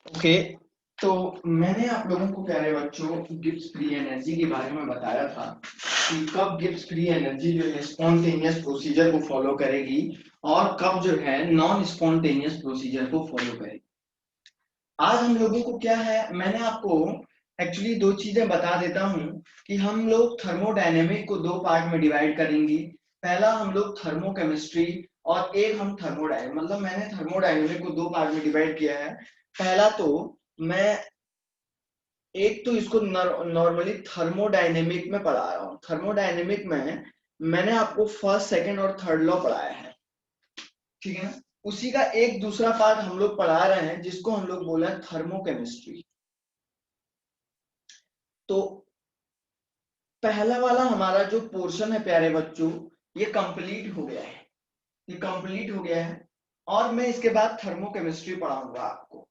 Okay, तो मैंने आप लोगों को प्यारे बच्चों गिब्स फ्री एनर्जी के बारे में बताया था कि कब गिब्स फ्री एनर्जी जो है स्पॉन्टेनियस प्रोसीजर को फॉलो करेगी और कब जो है नॉन स्पॉन्टेनियस प्रोसीजर को फॉलो करेगी। आज हम लोगों को क्या है, मैंने आपको एक्चुअली दो चीजें बता देता हूं कि हम लोग थर्मोडायनेमिक को दो पार्ट में डिवाइड करेंगे। पहला हम लोग थर्मोकेमिस्ट्री और एक हम थर्मोडायनेमिक, मतलब मैंने थर्मोडायनेमिक को दो पार्ट में डिवाइड किया है। पहला तो मैं एक तो इसको नॉर्मली थर्मोडायनेमिक में पढ़ा रहा हूँ। थर्मोडायनेमिक में मैंने आपको फर्स्ट सेकंड और थर्ड लॉ पढ़ाया है, ठीक है ना। उसी का एक दूसरा पार्ट हम लोग पढ़ा रहे हैं जिसको हम लोग बोला है थर्मोकेमिस्ट्री। तो पहला वाला हमारा जो पोर्शन है प्यारे बच्चों, ये कंप्लीट हो गया है, ये कंप्लीट हो गया है। और मैं इसके बाद थर्मोकेमिस्ट्री पढ़ाऊंगा आपको,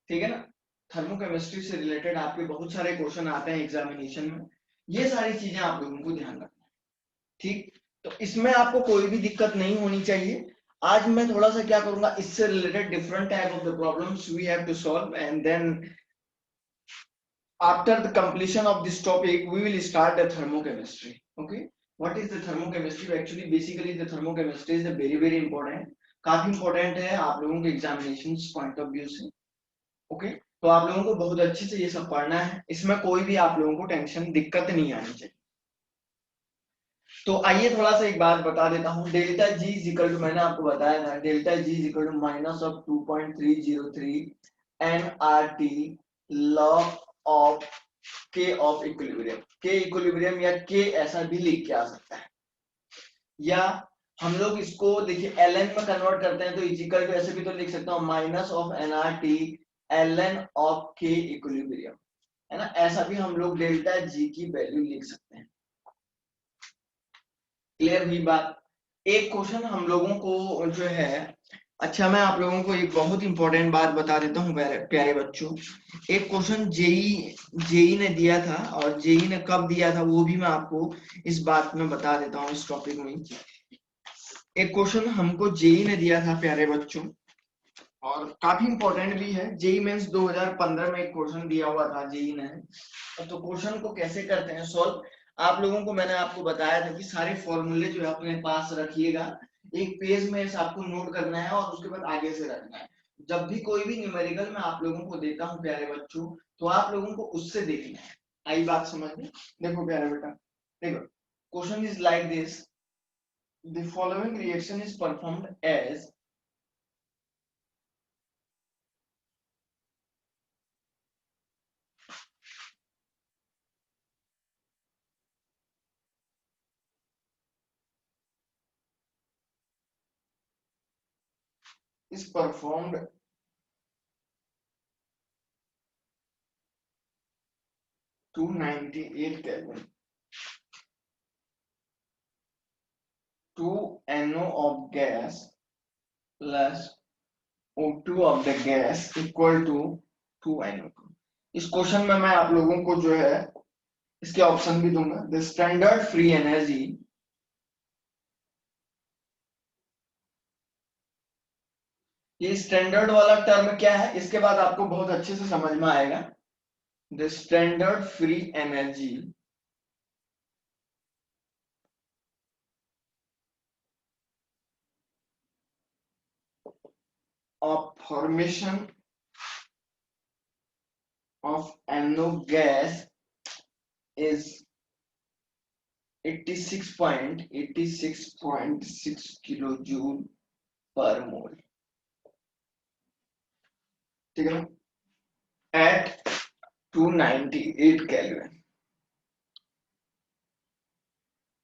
ठीक है ना। थर्मोकेमिस्ट्री से रिलेटेड आपके बहुत सारे क्वेश्चन आते हैं एग्जामिनेशन में, ये सारी चीजें आप लोगों को ध्यान रखना है, ठीक। तो इसमें आपको कोई भी दिक्कत नहीं होनी चाहिए। आज मैं थोड़ा सा क्या करूंगा, इससे related different type of the problems we have to solve, and then after the completion of this topic we will start the thermochemistry. Okay, what is the thermochemistry? Actually basically the thermochemistry is a very important, काफी important है आप लोगों के examination point of view से। Okay, तो आप लोगों को बहुत अच्छे से ये सब पढ़ना है, इसमें कोई भी आप लोगों को टेंशन दिक्कत नहीं आनी चाहिए। तो आइए थोड़ा सा एक बात बता देता हूँ, delta G is equal to, मैंने आपको बताया था delta G is equal to minus of 2.303 N R T log of K of equilibrium. K equilibrium या के ऐसा भी लिख के आ सकता है, या हम लोग इसको देखिए एल एन में कन्वर्ट करते हैं तो इजिकल टू ऐसे भी तो लिख सकता हूँ minus of N R T L N of K equilibrium, है ना। ऐसा भी हम लोग डेल्टा जी की वैल्यू लिख सकते हैं। क्लियर हुई बात। एक क्वेश्चन हम लोगों को जो है, अच्छा मैं आप लोगों को एक बहुत इंपॉर्टेंट बात बता देता हूँ प्यारे बच्चों। एक क्वेश्चन जेई जेई ने दिया था, और जेई ने कब दिया था वो भी मैं आपको इस बात में बता देता हूँ इस टॉपिक में। एक क्वेश्चन हमको जेई ने दिया था प्यारे बच्चों, और काफी इंपॉर्टेंट भी है। जेई मेंस 2015 में एक क्वेश्चन दिया हुआ था जेई ने। तो क्वेश्चन को कैसे करते हैं सॉल्व, आप लोगों को मैंने आपको बताया था कि सारे फॉर्मूले जो है अपने पास रखिएगा, एक पेज में आपको नोट करना है और उसके बाद आगे से रखना है। जब भी कोई भी न्यूमेरिकल मैं आप लोगों को देता हूँ प्यारे बच्चों, तो आप लोगों को उससे देखना है। आई बात समझ में? देखो प्यारे बेटा, देखो question is like this, the following reaction is performed as is performed to 98 Kelvin. 2 NO of gas plus O2 of the gas equal to 2 NO2। इस क्वेश्चन में मैं आप लोगों को जो है इसके ऑप्शन भी दूंगा। द स्टैंडर्ड फ्री एनर्जी, ये स्टैंडर्ड वाला टर्म क्या है, इसके बाद आपको बहुत अच्छे से समझ में आएगा। The standard free energy of formation of NO gas is 86.6 kilojoule per mole, ठीक है, at 298 Kelvin.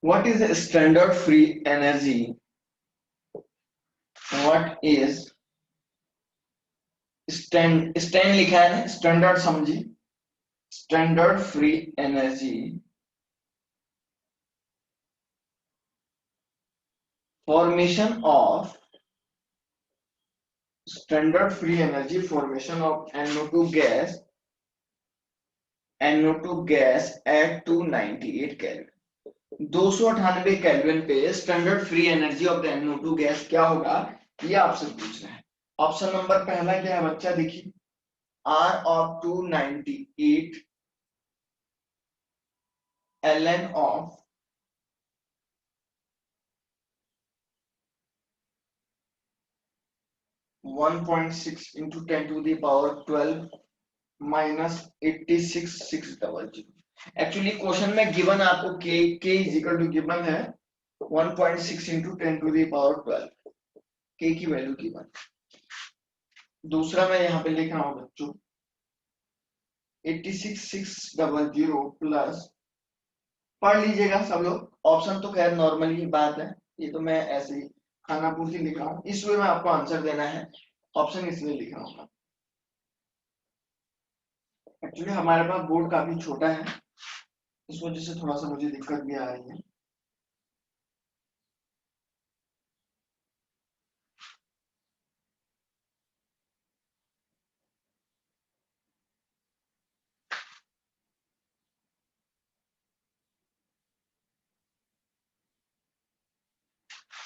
What is the standard free energy? What is stand लिखा है ना, स्टैंडर्ड समझिए, standard free energy formation of standard free energy formation of NO2 gas at 298 Kelvin. 298 kelvin पे standard free energy of the NO2 gas क्या होगा, ये आपसे पूछ रहे हैं। ऑप्शन नंबर पहला क्या है बच्चा, देखिए, R of 298 ln of 1.6 into 10 to the power 12 minus 86,600। Actually question में गिवन आपको k is equal to given है 1.6 into 10 to the power 12, k की वैल्यू गिवन। दूसरा मैं यहाँ पे लिख रहा हूँ बच्चों 86,600 प्लस, पढ़ लीजिएगा सब लोग, ऑप्शन तो खैर नॉर्मल ही बात है, ये तो मैं ऐसे ही खाना पूर्ति लिख रहा हूँ, इस वे में आपको आंसर देना है, ऑप्शन इसलिए लिख रहा हूँ। एक्चुअली हमारे पास बोर्ड काफी छोटा है, इस वजह से थोड़ा सा मुझे दिक्कत भी आ रही है।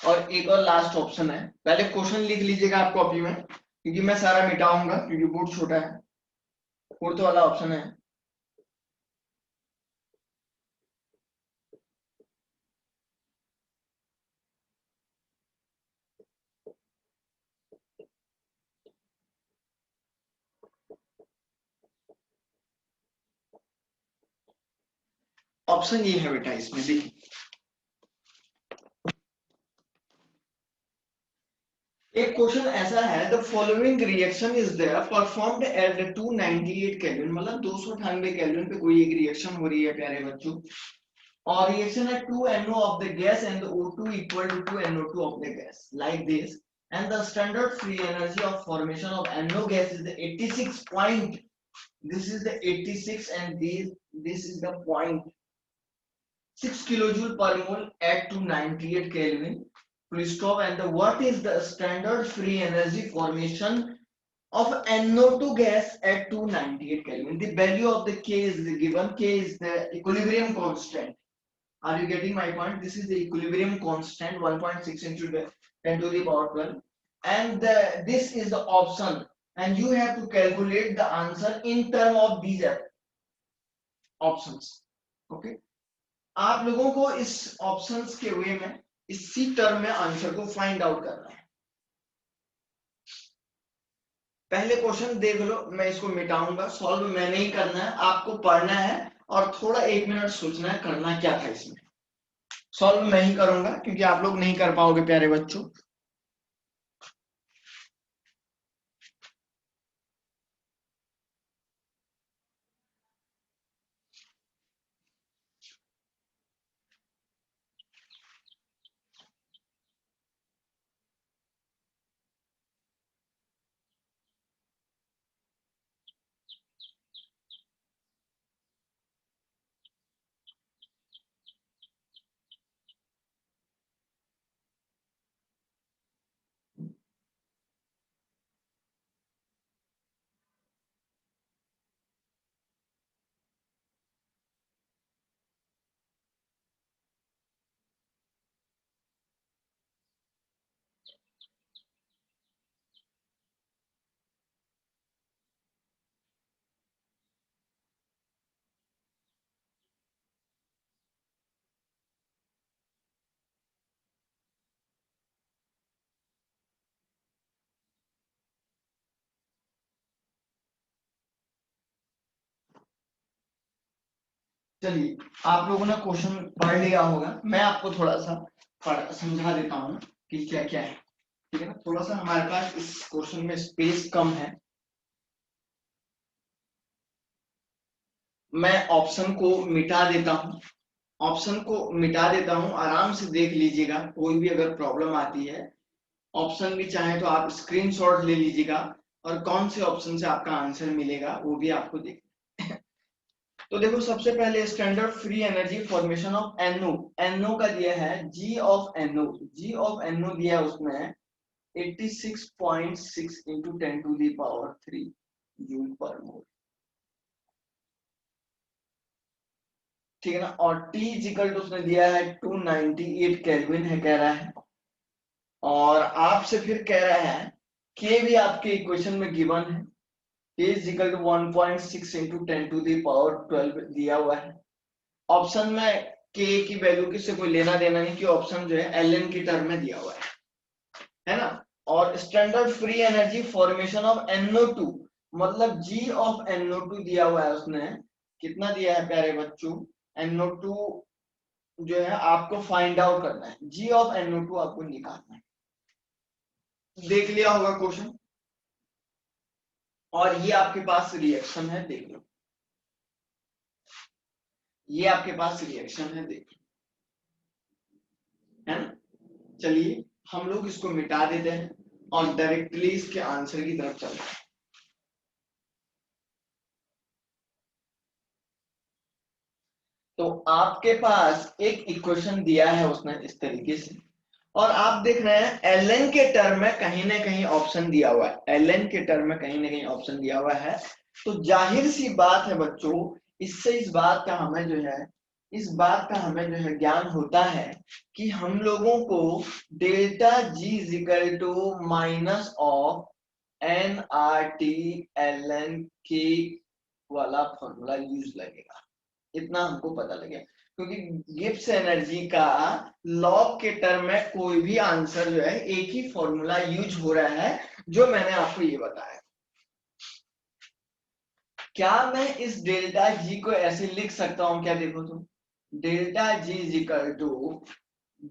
और एक और लास्ट ऑप्शन है, पहले क्वेश्चन लिख लीजिएगा आप कॉपी में, क्योंकि मैं सारा मिटाऊंगा क्योंकि बोर्ड छोटा है। फोर्थ वाला ऑप्शन है, ऑप्शन ये है बेटा, इसमें देखिए, एक क्वेश्चन ऐसा है, the following reaction is there performed at 298 kelvin, मतलब 298 केल्विन पे कोई एक रिएक्शन हो रही है प्यारे बच्चों, और रिएक्शन है 2NO of the gas and the O2 equal to 2NO2 of the gas, like this, and the standard free energy of formation of NO gas is the 86 point, this is the 86 and this is the point 6 kilojoule per mole at 298 Kelvin. Full stop. And what is the standard free energy formation of NO2 gas at 298 Kelvin? The value of the K is given. K is the equilibrium constant. Are you getting my point? This is the equilibrium constant 1.6 into 10 to the power 12. And this is the option. And you have to calculate the answer in term of these options. Okay. आप लोगों को इस options के वे में इसी term में answer को find out करना है। पहले क्वेश्चन देख लो, मैं इसको मिटाऊंगा, सॉल्व मैंने ही करना है, आपको पढ़ना है और थोड़ा 1 मिनट सोचना है करना क्या था इसमें। सॉल्व मैं ही करूंगा क्योंकि आप लोग नहीं कर पाओगे प्यारे बच्चों। चलिए आप लोगों ने क्वेश्चन पढ़ लिया होगा, मैं आपको थोड़ा सा समझा देता हूँ कि क्या क्या है। ठीक है ना, थोड़ा सा हमारे पास इस क्वेश्चन में स्पेस कम है, मैं ऑप्शन को मिटा देता हूँ, ऑप्शन को मिटा देता हूँ, आराम से देख लीजिएगा। कोई भी अगर प्रॉब्लम आती है, ऑप्शन भी चाहे तो आप स्क्रीनशॉट ले लीजिएगा, और कौन से ऑप्शन से आपका आंसर मिलेगा वो भी आपको देख। तो देखो सबसे पहले standard free energy formation of NO, NO का दिया है G of NO, G of NO दिया है उसमें 86.6 into 10 to the power 3 joule per mole. ठीक है ना, और T इक्वल टू उसने दिया है 298 केल्विन है कह रहा है, और आपसे फिर कह रहा है K भी आपके इक्वेशन में गिवन है, K is equal to 1.6 into 10 to the power 12 दिया हुआ है। ऑप्शन में K की वैल्यू किससे कोई लेना देना नहीं, कि ऑप्शन जो है Ln की टर्म में दिया हुआ है ना। और standard free energy formation of NO2, मतलब G ऑफ NO2 दिया हुआ है उसने, कितना दिया है प्यारे बच्चों, NO2 जो है आपको फाइंड आउट करना है, G ऑफ NO2 आपको निकालना है। देख लिया होगा क्वेश्चन, और ये आपके पास रिएक्शन है, देख लो, ये आपके पास रिएक्शन है, देख लो, है ना। चलिए हम लोग इसको मिटा देते हैं और डायरेक्टली इसके आंसर की तरफ चलते हैं। तो आपके पास एक इक्वेशन दिया है उसने इस तरीके से, और आप देख रहे हैं Ln के टर्म में कहीं ना कहीं ऑप्शन दिया हुआ है, Ln के टर्म में कहीं ना कहीं ऑप्शन दिया हुआ है। तो जाहिर सी बात है बच्चों, इससे इस बात का हमें जो है, इस बात का हमें जो है ज्ञान होता है कि हम लोगों को delta G equal to minus of NRT K वाला फॉर्मूला यूज लगेगा, इतना हमको पता लगे, क्योंकि गिब्स एनर्जी का लॉग के टर्म में कोई भी आंसर जो है एक ही फॉर्मूला यूज हो रहा है, जो मैंने आपको ये बताया। क्या मैं इस डेल्टा जी को ऐसे लिख सकता हूं क्या, देखो तो delta G is equal to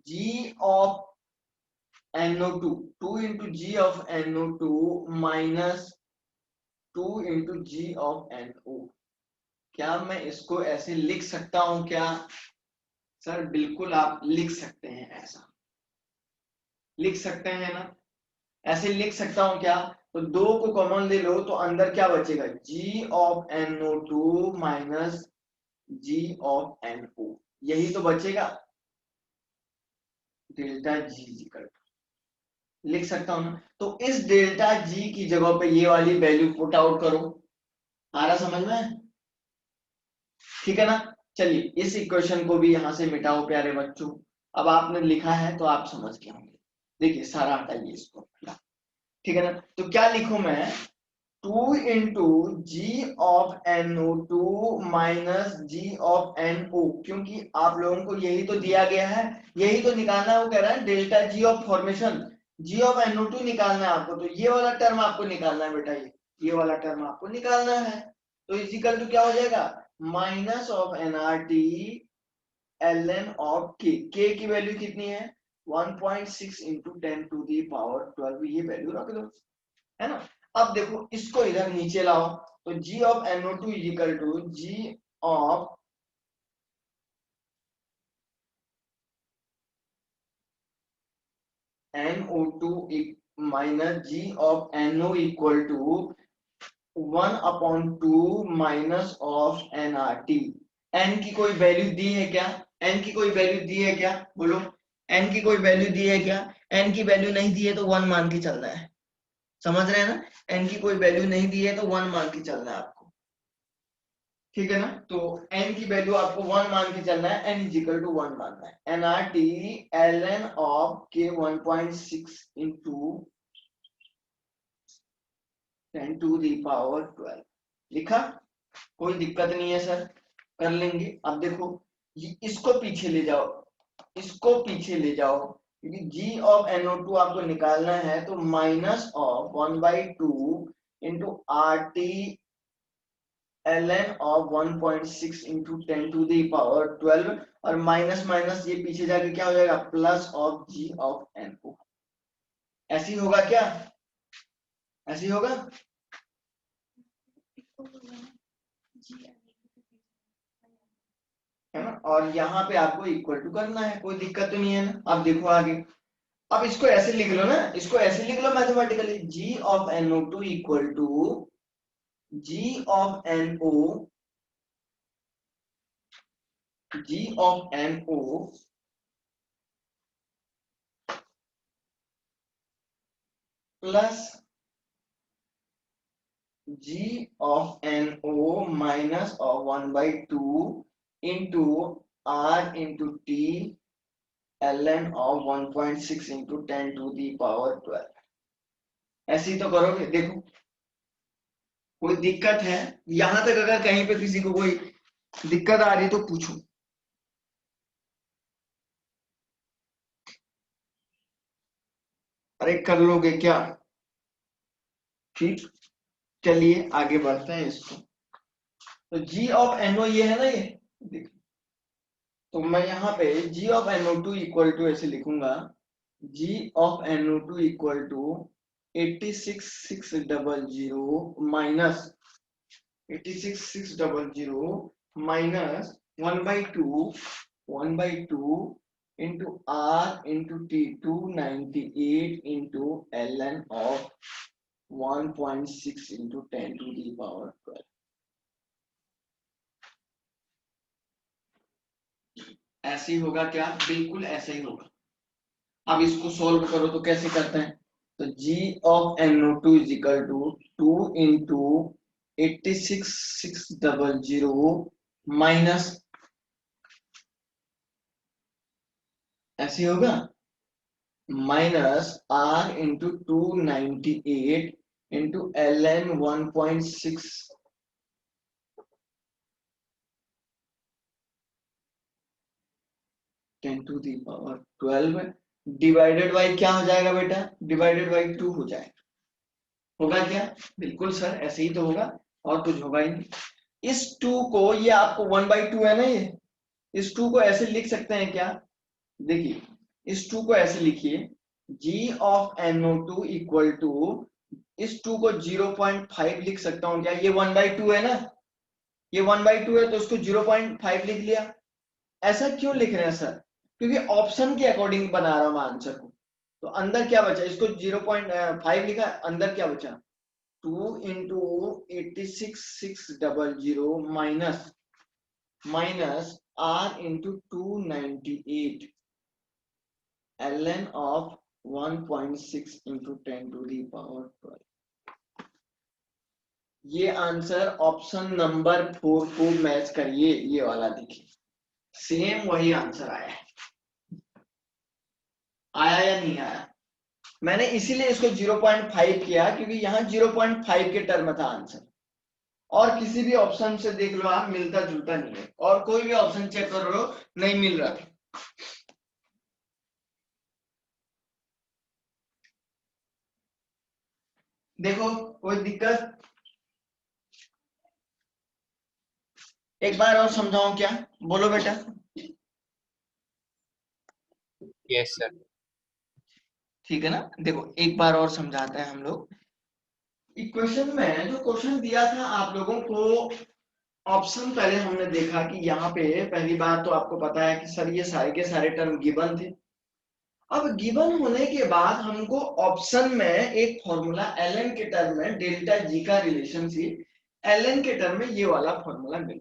G of NO2, 2 into G of NO2 minus 2 into G of NO, क्या मैं इसको ऐसे लिख सकता हूं क्या? सर बिल्कुल आप लिख सकते हैं, ऐसा लिख सकते हैं ना, ऐसे लिख सकता हूं क्या? तो दो को कॉमन ले लो तो अंदर क्या बचेगा, G of NO2 minus G of NO, यही तो बचेगा, डेल्टा जी इक्वल, लिख सकता हूं ना। तो इस डेल्टा जी की जगह पे ये वाली वैल्यू पुट आउट करो, आ रहा समझ में? ठीक है ना। चलिए इस इक्वेशन को भी यहां से मिटाओ प्यारे बच्चों, अब आपने लिखा है तो आप समझ गए होंगे। देखिए सारा हटाइए इसको, ठीक है ना। तो क्या लिखूं मैं, 2 into G of NO2 minus G of NO, क्योंकि आप लोगों को यही तो दिया गया है, यही तो निकालना है। वो कह रहा है delta G of formation, G of NO2 निकालना है आपको, तो ये वाला टर्म आपको निकालना है बेटा, ये वाला टर्म आपको निकालना है। तो इजिकल टू क्या हो जाएगा, minus of NRT Ln of K की वैल्यू कितनी है 1.6 इंटू 10 टू दी पावर 12, ये वैल्यू रख दो, है ना। अब देखो इसको इधर नीचे लाओ, तो G of NO2 equal to G of NO2 minus G of NO equal to 1/2 minus of NRT। N की कोई वैल्यू दी है क्या, N की कोई वैल्यू दी है क्या, बोलो, N की कोई वैल्यू दी है क्या? N की वैल्यू नहीं दी है तो 1 मान के चलना है, समझ रहे हैं ना। N की कोई वैल्यू नहीं दी है तो 1 मान के चलना है आपको, ठीक है ना। तो n की वैल्यू आपको 1 मान के चलना है, n इज इक्वल टू 1 मानना है। NRT Ln of K 1.6 into 10 to the power 12, लिखा, कोई दिक्कत नहीं है सर, कर लेंगे। अब देखो इसको पीछे ले जाओ, इसको पीछे ले जाओ, क्योंकि G ऑफ NO2 आपको निकालना है, तो minus of 1/2 into RT ln of 1.6 into 10 to the power 12 और माइनस माइनस ये पीछे जाके क्या हो जाएगा plus of g of n ओ। ऐसी होगा क्या, ऐसी होगा है ना। और यहाँ पे आपको इक्वल टू करना है, कोई दिक्कत तो नहीं है ना। अब देखो आगे, अब इसको ऐसे लिख लो ना, इसको ऐसे लिख लो mathematically, g of NO2 equal to g of NO, g of NO plus g of NO minus of 1/2 into R into T ln of 1.6 into 10 to the power 12। ऐसे ही तो करोगे। देखो कोई दिक्कत है यहां तक, अगर कहीं पे किसी को कोई दिक्कत आ रही है तो पूछो। अरे कर लोगे क्या, ठीक। चलिए आगे बढ़ते हैं इसको। तो g ऑफ NO ये है ना, ये देखो, तो मैं यहाँ पे g of NO2 equal to ऐसे लिखूंगा, g of NO2 equal to 86,600 minus 86,600 minus 1/2 into R into T 298 into ln of 1.6 into 10 to the power 12। ऐसे ही होगा क्या, बिल्कुल ऐसे ही होगा। अब इसको सॉल्व करो तो कैसे करते हैं, तो g of NO2 is equal to 2 into 86,600 minus, ऐसे होगा, minus R into 298 into ln 1.6 10 to the power 12 divided by क्या हो जाएगा बेटा, डिवाइडेड बाई 2 हो जाएगा। होगा क्या, बिल्कुल सर ऐसे ही तो होगा, और कुछ होगा ही नहीं। इस 2 को, ये आपको 1/2 है ना, ये इस 2 को ऐसे लिख सकते हैं क्या, देखिए इस 2 को ऐसे लिखिए, g of NO2 equal to, इस 2 को 0.5 लिख सकता हूं क्या, ये 1/2 है ना, ये 1/2 है तो इसको 0.5 लिख लिया। ऐसा क्यों लिख रहे हैं सर, क्योंकि ऑप्शन के अकॉर्डिंग बना रहा हूं आंसर को। तो अंदर क्या बचा, इसको 0.5 लिखा, अंदर क्या बचा 2 into 86,600 minus minus R into 298 ln of 1.6 into 10 to the power 12। ये आंसर ऑप्शन नंबर 4 को मैच करिए, ये वाला देखिए सेम वही आंसर आया है, आया या नहीं आया। मैंने इसीलिए इसको 0.5 किया क्योंकि यहाँ 0.5 के टर्म था आंसर, और किसी भी ऑप्शन से देख लो आप मिलता जुलता नहीं है, और कोई भी ऑप्शन चेक कर लो नहीं मिल रहा था। देखो कोई दिक्कत, एक बार और समझाऊं क्या, बोलो बेटा। Yes sir. ठीक है ना, देखो एक बार और समझाते हैं हम लोग। इक्वेशन में जो क्वेश्चन दिया था आप लोगों को, ऑप्शन पहले हमने देखा कि यहाँ पे पहली बात तो आपको पता है कि सर ये सारे के सारे टर्म गिवन थे। अब गिवन होने के बाद हमको ऑप्शन में एक फॉर्मूला ln के टर्म में डेल्टा जी का रिलेशनशिप ln के टर्म में ये वाला फॉर्मूला मिला,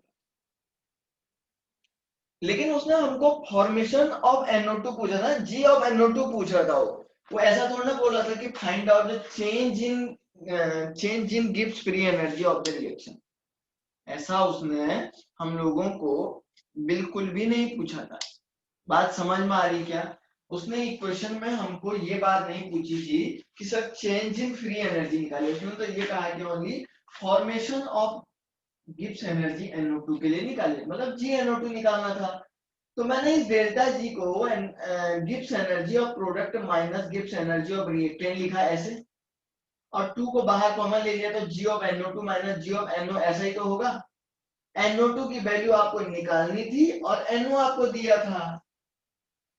लेकिन उसने हमको फॉर्मेशन ऑफ NO2 पूछा था, जी ऑफ NO2 पूछ रहा था। वो ऐसा थोड़ा ना बोल रहा था कि find out the change in Gibbs free energy of the reaction, ऐसा उसने हम लोगों को बिल्कुल भी नहीं पूछा था। बात समझ में आ रही क्या, उसने इक्वेशन में हमको ये बात नहीं पूछी थी कि sir change in free energy निकाले, उसने तो ये कहा कि only formation of Gibbs energy NO2 के लिए निकाले, मतलब जी NO2 निकालना था। तो मैंने इस डेल्टा जी को Gibbs energy of product minus Gibbs energy of reactant लिखा ऐसे, और 2 को बाहर कॉमन ले लिया तो G of NO2 minus G of NO, ऐसा ही तो होगा। NO2 की वैल्यू आपको निकालनी थी और NO आपको दिया था,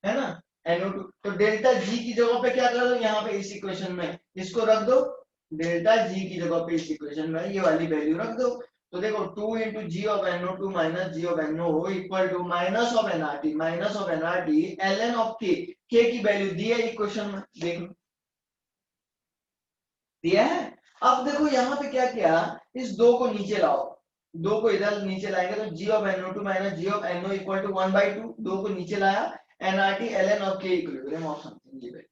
है ना, NO2। तो डेल्टा जी की जगह पे क्या कर दो, यहाँ पे इस इक्वेशन में इसको रख दो, डेल्टा जी की जगह पे इस इक्वेशन में ये वाली वैल्यू रख दो। तो देखो 2 into G of NO2 minus G of NO equal to minus of NRT ln of K की वैल्यू दी है इक्वेशन में, देख लो दिया है। अब देखो यहाँ पे क्या किया, इस दो को नीचे लाओ, दो को इधर नीचे लाएंगे तो G of NO2 minus G of NO equal to 1/2, दो को नीचे लाया, NRT ln of K equilibrium of something, ये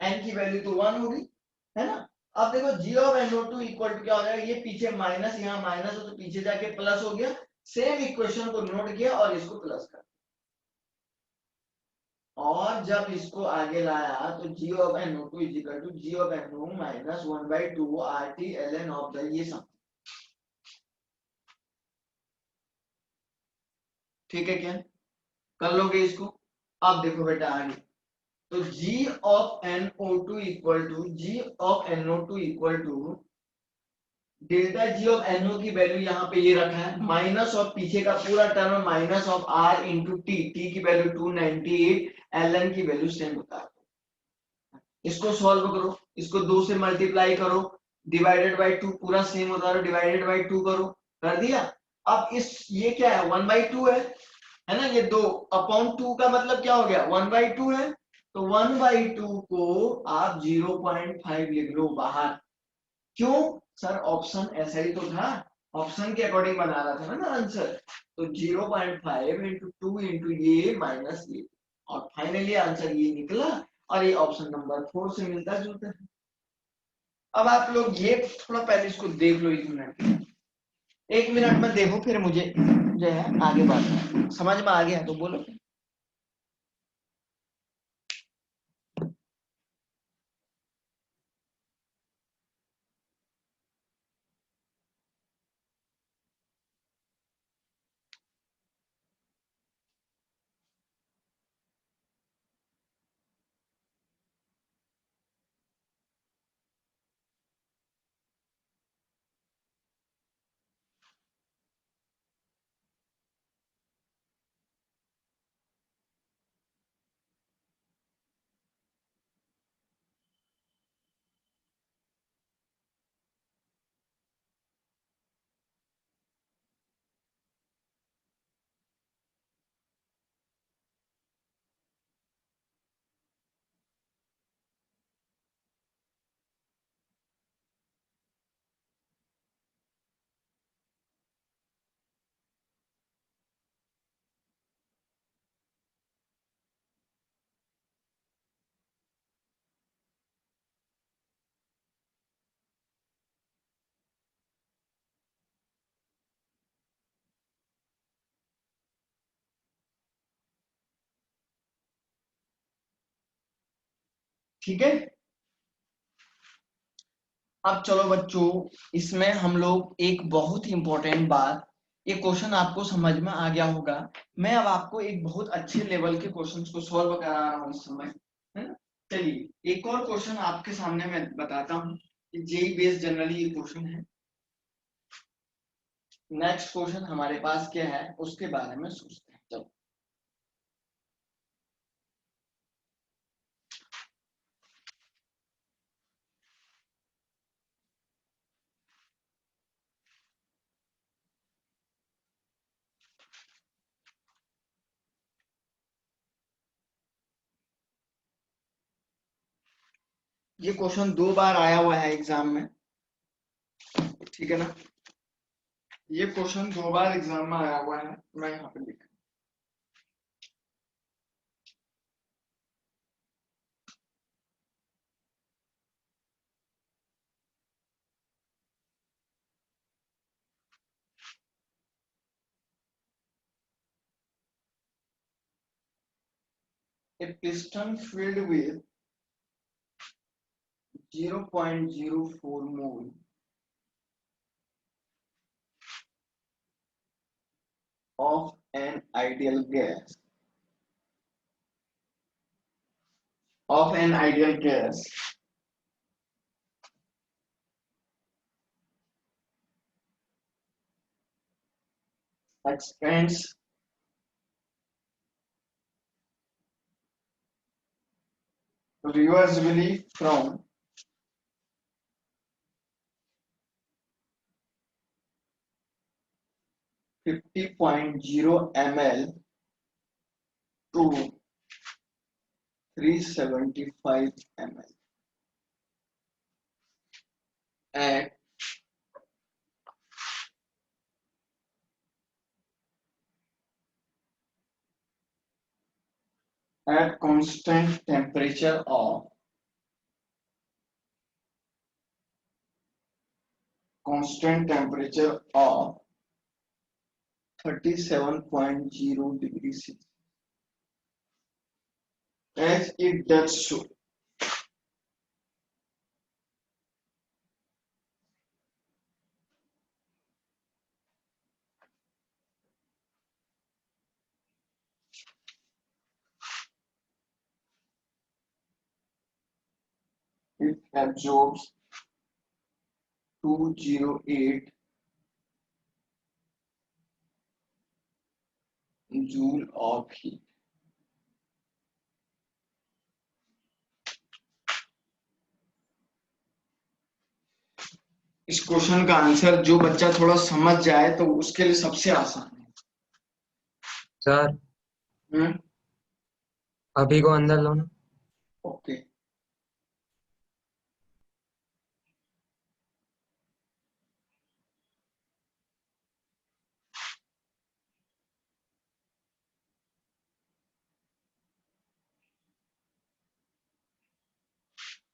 n की वैल्यू तो 1 होगी, है ना। अब देखो जी ऑफ NO2 इक्वल टू क्या हो जाएगा, ये पीछे माइनस, यहाँ माइनस हो तो पीछे जाके प्लस हो गया, सेम इक्वेशन को नोट किया और इसको प्लस कर, और जब इसको आगे लाया तो G of NO2 is equal to G of NO minus 1/2 RT ln of the, ये सम, ठीक है क्या, कर लोगे इसको। अब देखो बेटा आगे, तो G of NO2 equal to G of NO2 equal to delta G of NO की वैल्यू यहाँ पे ये रखा है, माइनस ऑफ पीछे का पूरा term minus of R into T, T की वैल्यू 298, ln की वैल्यू सेम बता दो। इसको सॉल्व करो, इसको 2 से मल्टीप्लाई करो, डिवाइडेड बाय 2 पूरा सेम होता है, डिवाइडेड बाय 2 करो, कर दिया। अब इस ये क्या है 1/2 है ना, ये 2 अपॉन 2 का मतलब क्या हो गया 1/2 है, तो 1/2 को आप 0.5 लिख लो बाहर। क्यों सर, ऑप्शन ऐसा ही तो था, ऑप्शन के अकॉर्डिंग बना रहा था ना आंसर, तो 0.5 इंटू 2 इंटू ये माइनस ये, और फाइनली आंसर ये निकला, और ये ऑप्शन नंबर 4 से मिलता जुलता है। अब आप लोग ये थोड़ा पहले इसको देख लो, 1 मिनट, 1 मिनट में देखो, फिर मुझे जो है आगे बात समझ में आ गया तो बोलो। ठीक है, अब चलो बच्चों, इसमें हम लोग एक बहुत ही इंपॉर्टेंट बात, ये क्वेश्चन आपको समझ में आ गया होगा, मैं अब आपको एक बहुत अच्छे लेवल के क्वेश्चंस को सॉल्व करा रहा हूँ इस समय, है ना। चलिए एक और क्वेश्चन आपके सामने मैं बताता हूँ, जेई बेस्ड जनरली ये क्वेश्चन है। नेक्स्ट क्वेश्चन हमारे पास क्या है उसके बारे में सोचते हैं, चलो। ये क्वेश्चन 2 बार आया हुआ है एग्जाम में, ठीक है ना, ये क्वेश्चन 2 बार एग्जाम में आया हुआ है, मैं यहाँ पे लिखा, a piston filled with 0.04 mole of an ideal gas, of an ideal gas expands reversibly from 50.0 ml to 375 ml at constant temperature of 37.0 degrees Celsius. As it does so, it absorbs 208 joule of heat. इस question का answer जो बच्चा थोड़ा समझ जाए तो उसके लिए सबसे आसान है। सर अभी को अंदर लो ना। ओके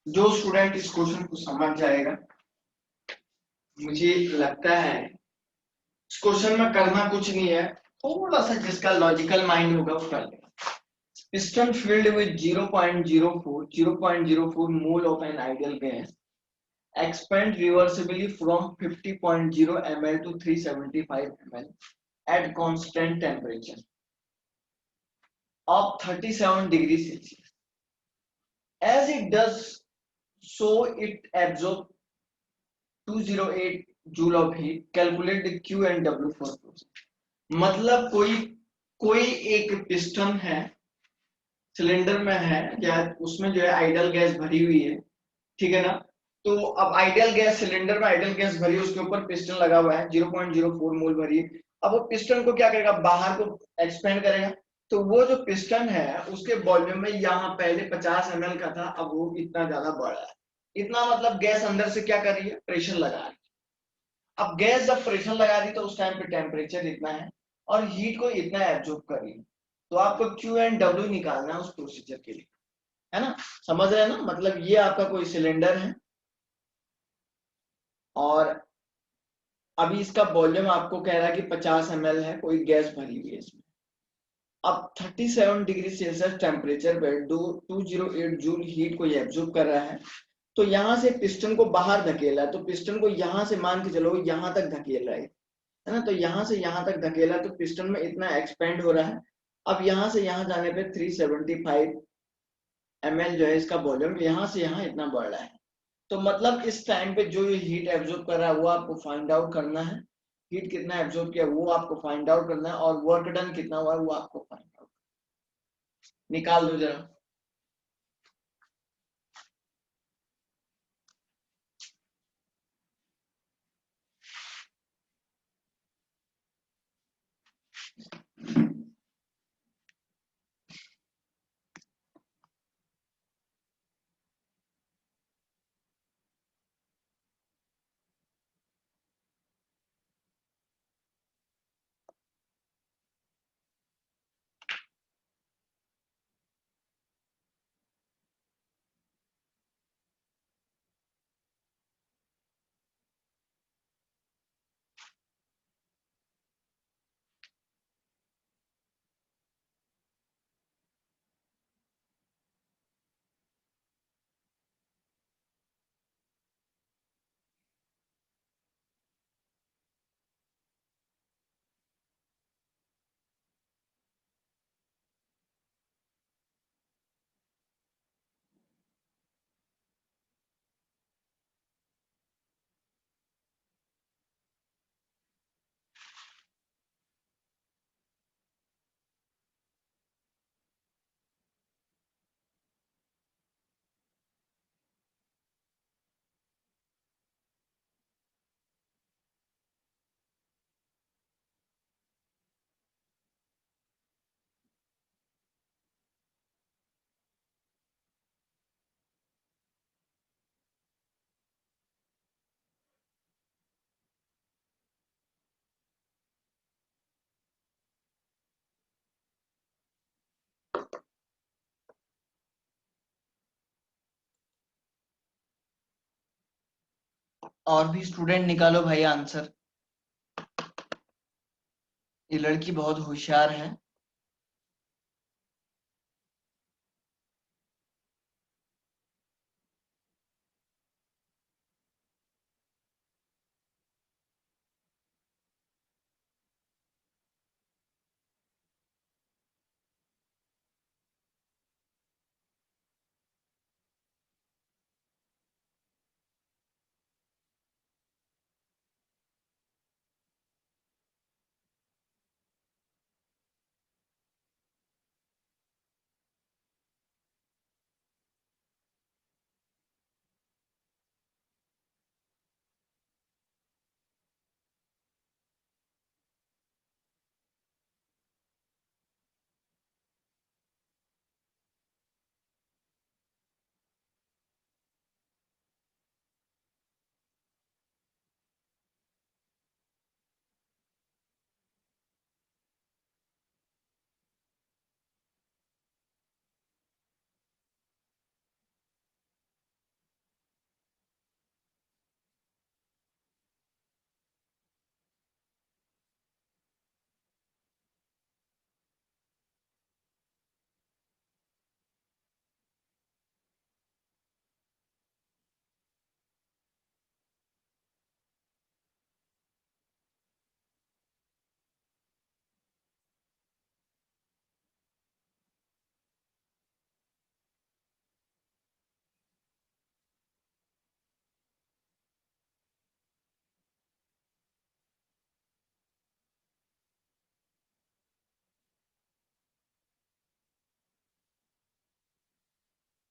जो स्टूडेंट इस क्वेश्चन को समझ जाएगा, मुझे लगता है इस क्वेश्चन में करना कुछ नहीं है, थोड़ा सा जिसका लॉजिकल माइंड होगा वो कर लेगा। Piston filled with 0.04 mole of an ideal gas expand reversibly from 50.0 ml to 375 ml at constant temperature of 37 degrees Celsius. As it does so, it absorbs 208 joule of heat. Calculate the Q and W for process. मतलब कोई एक piston है, cylinder में है या उसमें जो है आइडल गैस भरी हुई है, ठीक है ना। तो अब आइडियल गैस सिलेंडर में आइडियल गैस भरी, उसके ऊपर पिस्टन लगा हुआ है, 0.04 मोल भरी है। अब वो पिस्टन को क्या करेगा, बाहर को एक्सपेंड करेगा। तो वो जो पिस्टन है उसके वॉल्यूम में यहाँ पहले 50 ml का था, अब वो इतना ज्यादा बढ़ रहा है। इतना मतलब गैस अंदर से क्या कर रही है, प्रेशर लगा रही है। अब गैस जब प्रेशर लगा रही तो उस टाइम पे टेम्परेचर इतना है और हीट को इतना एब्जॉर्ब कर रही है। तो आपको क्यू एंड डब्ल्यू निकालना है उस प्रोसीजर के लिए, है ना। समझ रहे हैं ना, मतलब ये आपका कोई सिलेंडर है और अभी इसका वॉल्यूम आपको कह रहा है कि 50 ml है, कोई गैस भरी हुई है इसमें। अब 37 डिग्री सेल्सियस टेम्परेचर पे 208 जूल हीट को ये एब्जॉर्ब कर रहा है। तो यहां से पिस्टन को बाहर धकेला है, तो पिस्टन को यहां से मान के चलो यहां तक धकेल रहा है ना। तो यहां से यहां तक धकेला तो पिस्टन में इतना एक्सपेंड हो रहा है। अब यहां से यहां जाने पे 375 ml जो है इसका वॉल्यूम यहां से यहां इतना बढ़ रहा है। तो मतलब इस टाइम पे जो ये हीट एब्जॉर्ब कर रहा है वो आपको फाइंड आउट करना है। हीट कितना एब्जॉर्ब किया वो आपको फाइंड आउट करना है और वर्क डन कितना हुआ है वो आपको फाइंड आउट निकाल दो जरा। और भी स्टूडेंट निकालो भाई आंसर। ये लड़की बहुत होशियार है।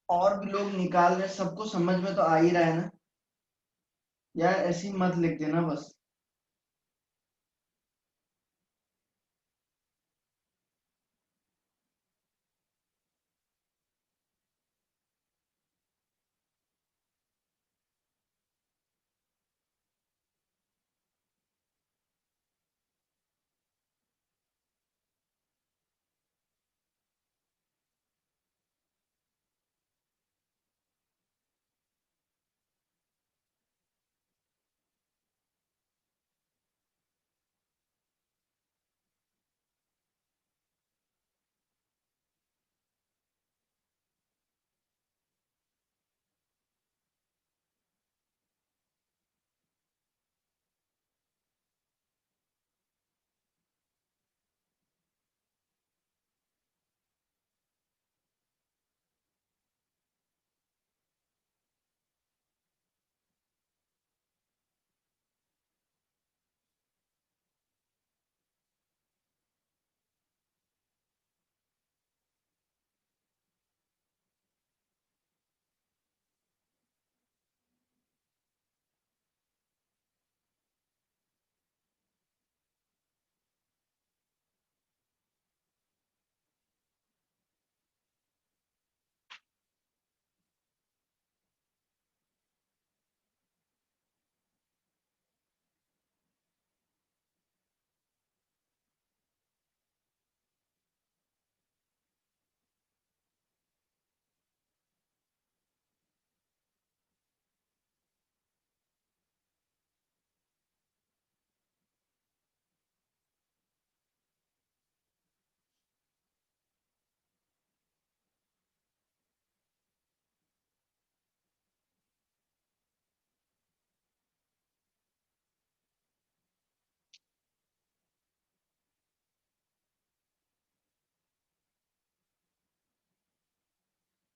और भी लोग निकाल रहे, सबको समझ में तो आ ही रहा है ना यार, ऐसे ही मत लिख देना बस।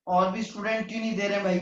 और भी स्टूडेंट क्यों नहीं दे रहे भाई?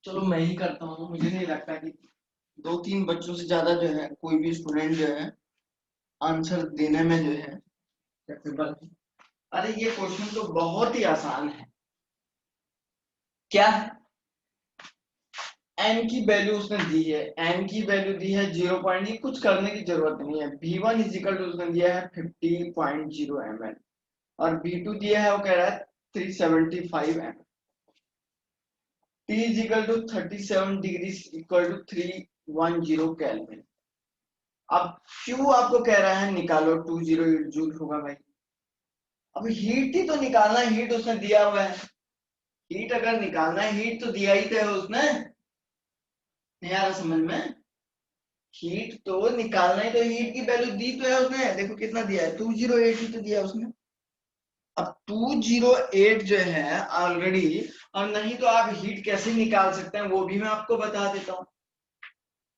चलो मैं ही करता हूँ, मुझे नहीं लगता कि 2-3 बच्चों से ज्यादा जो है कोई भी स्टूडेंट जो है आंसर देने में जो है कैपेबल है। अरे ये क्वेश्चन तो बहुत ही आसान है। क्या है? एन की वैल्यू उसने दी है, एन की वैल्यू दी है 0. कुछ करने की जरूरत नहीं है। V1 इजिकल टू उसने दिया है 50.0 ml और V2 दिया है वो कह रहा है 375 ml। T is equal to 37 degree equal to 310 kelvin. अब Q आपको कह रहा है निकालो 208 जूल होगा भाई। अब हीट ही तो निकालना है, हीट उसने दिया हुआ है। हीट अगर निकालना है, हीट तो दिया ही तो है उसने। नहीं आ रहा समझ में? हीट तो निकालना है तो हीट की वैल्यू दी तो है उसने, देखो कितना दिया है 208 ही तो दिया है उसने। अब 208 जो है ऑलरेडी, और नहीं तो आप हीट कैसे निकाल सकते हैं वो भी मैं आपको बता देता हूँ।